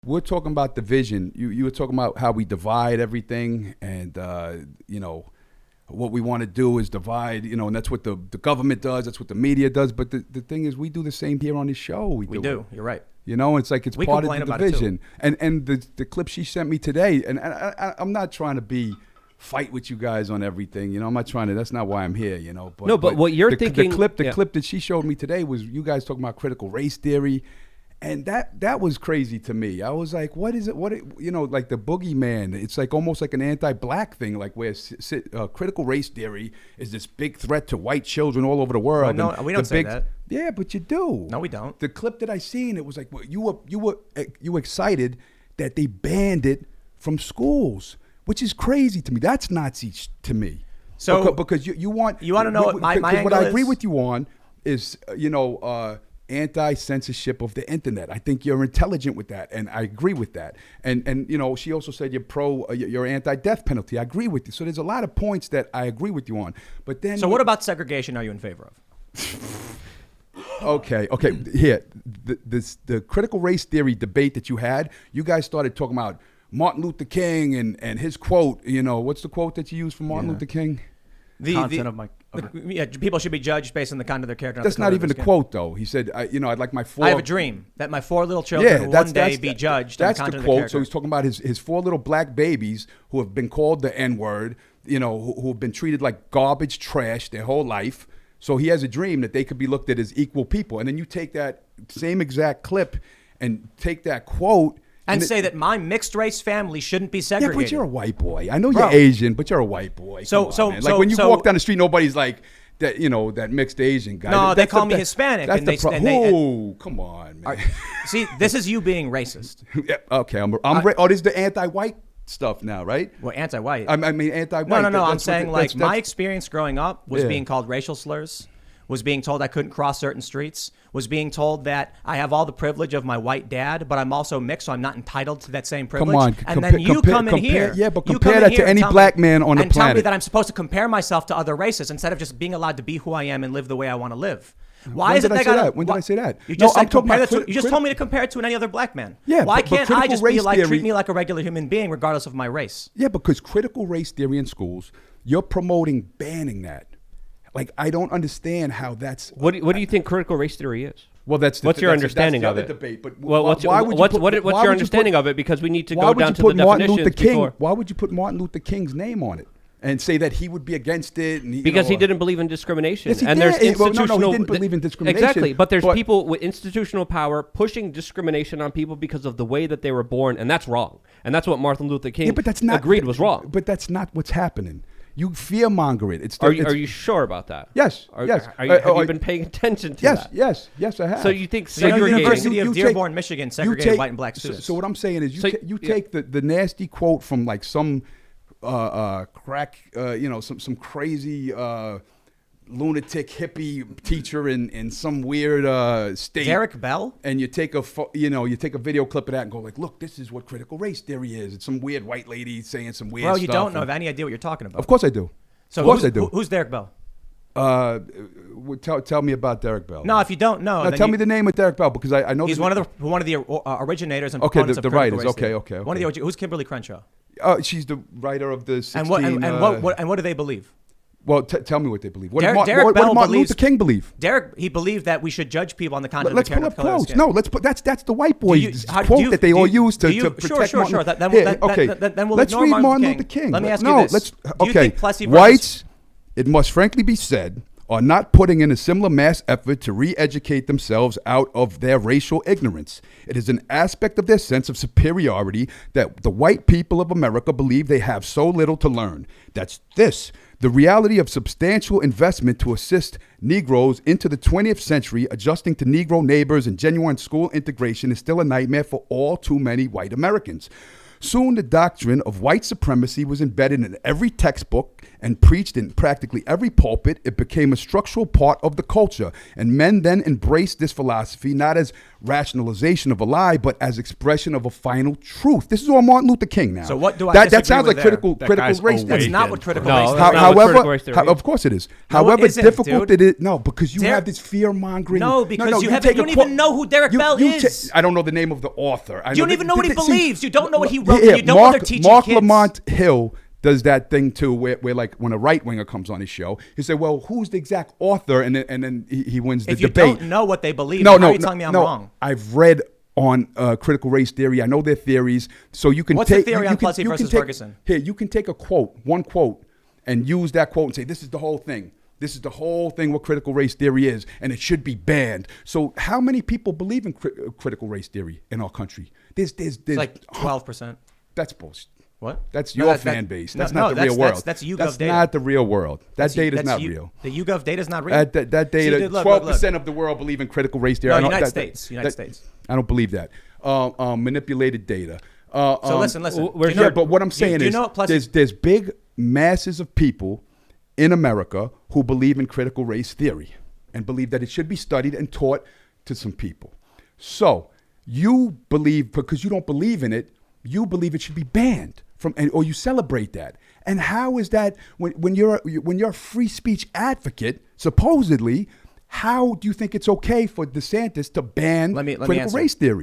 We're talking about division. You were talking about how we divide everything, and what we want to do is divide. And that's what the government does. That's what the media does. But the thing is, we do the same here on this show. We do. You're right. It's like it's part of the division. And the clip she sent me today, and I'm not trying to fight with you guys on everything. I'm not trying to. That's not why I'm here. But what you're thinking. The clip that she showed me today was you guys talking about critical race theory. And that was crazy to me. I was like, what is it? Like the boogeyman. It's like almost like an anti-black thing, like where critical race theory is this big threat to white children all over the world. Well, no, we don't say that. Yeah, but you do. No, we don't. The clip that I seen, it was like you were excited that they banned it from schools, which is crazy to me. That's Nazi to me. So because you want to know what my angle what I agree with you on is anti-censorship of the internet. I think you're intelligent with that, and I agree with that. And she also said you're anti-death penalty. I agree with you. So there's a lot of points that I agree with you on. But then, so what about segregation? Are you in favor of? Okay. Here, the critical race theory debate that you had, you guys started talking about Martin Luther King and his quote. What's the quote that you used from Martin Luther King? People should be judged based on the content of their character. That's not even the quote, though. He said, I'd like my four... I have a dream that my 4 little children will one day be judged on the content of their character. That's the quote. So he's talking about his 4 little black babies who have been called the N-word, who have been treated like garbage trash their whole life. So he has a dream that they could be looked at as equal people. And then you take that same exact clip and take that quote... And say that my mixed race family shouldn't be segregated. Yeah, but you're a white boy. I know you're Asian, but you're a white boy. Like when you walk down the street, nobody's like that. That mixed Asian guy. No, they call me Hispanic. That's the problem. Come on, man. See, this is you being racist. Yeah, okay, I'm this is the anti-white stuff now, right? Well, anti-white. I mean anti-white. No. I'm saying my experience growing up was being called racial slurs. Was being told I couldn't cross certain streets, was being told that I have all the privilege of my white dad, but I'm also mixed, so I'm not entitled to that same privilege. Come on, and then you come in here. Yeah, but compare that to any black man on the planet. And tell me that I'm supposed to compare myself to other races instead of just being allowed to be who I am and live the way I want to live. Why is it that When did I say that? You just told me to compare it to any other black man. Yeah, why can't I just treat me like a regular human being regardless of my race? Yeah, because critical race theory in schools, you're promoting banning that. Like, I don't understand how that's... What do you think critical race theory is? Well, what's your understanding of it? Debate, but what's your understanding of it? Because we need to go down to the definitions before. Why would you put Martin Luther King's name on it and say that he would be against it? And because he didn't believe in discrimination. Yes, he and did. There's institutional. No, he didn't believe in discrimination. Exactly, but there's people with institutional power pushing discrimination on people because of the way that they were born, and that's wrong. And that's what Martin Luther King agreed was wrong. But that's not what's happening. You fear-monger it. Are you sure about that? Yes. Have you been paying attention to that? Yes, I have. So you think segregating... University of Dearborn, Michigan segregated white and black students. So what I'm saying is you take the nasty quote from like some crack, some crazy... lunatic hippie teacher in some weird state. Derek Bell? And you take a video clip of that and go like, look, this is what critical race theory is. It's some weird white lady saying some weird stuff. Well, you don't have any idea what you're talking about. Of course I do. So of course I do. Who's Derek Bell? Tell me about Derek Bell. No, if you don't know, tell me the name of Derek Bell because I know he's one of the originators and proponents of the writers. Race theory. Okay. One of the who's Kimberly Crenshaw? She's the writer of the 16. And what do they believe? Well, tell me what they believe. What Derek did Bell Martin Luther King believe? He believed that we should judge people on the content of their character. Let's pull up quotes. No, let's put that's the white boys quote that they all use to protect Martin. Sure. Then we'll let's ignore read Martin Luther Luther King. Let me ask you this. Do you think Plessy Whites, it must frankly be said, are not putting in a similar mass effort to re-educate themselves out of their racial ignorance. It is an aspect of their sense of superiority that the white people of America believe they have so little to learn. That's this. The reality of substantial investment to assist Negroes into the 20th century, adjusting to Negro neighbors and genuine school integration is still a nightmare for all too many white Americans. Soon the doctrine of white supremacy was embedded in every textbook and preached in practically every pulpit. It became a structural part of the culture. And men then embraced this philosophy not as rationalization of a lie, but as expression of a final truth. This is all Martin Luther King now. So what do I that disagree sounds with like there? critical race theory. That's not what critical No, race that's theory is. not what critical race theory is. Of course it is. No, it However isn't, difficult dude. it is. No, because you have this fear mongering. No, because you take don't a even know who Derek Bell is. I don't know the name of the author. You don't even know what he see, believes. You don't know what he wrote. yeah, You don't know what they're teaching Mark kids. Lamont Hill does that thing too, where like when a right winger comes on his show, he say, "Well, who's the exact author?" And then he wins the If you debate. don't know what they believe, No, how no, are you telling me I'm wrong? I've read on critical race theory. I know their theories, so you can What's the take. theory you on can- Plessy you can versus take- Ferguson? Here, you can take one quote, and use that quote and say, "This is the whole thing. This is the whole thing. What critical race theory is, and it should be banned." So, how many people believe in critical race theory in our country? There's It's like 12%. That's bullshit. What? That's No, your that- fan base. no, That's no, not the that's- real world. that's YouGov That's data. not the real world. That data is That's not real. The YouGov data is not real. That data, See, look, 12% of the world believe in critical race theory. No, I don't- United States. I don't believe that. Manipulated data. So listen. where's Do you know- But what I'm saying do you is know what Plessy- there's big masses of people in America who believe in critical race theory and believe that it should be studied and taught to some people. So you believe, because you don't believe in it, you believe it should be banned from, or you celebrate that. And how is that when you're a free speech advocate, supposedly? How do you think it's okay for DeSantis to ban Let me critical answer. race theory?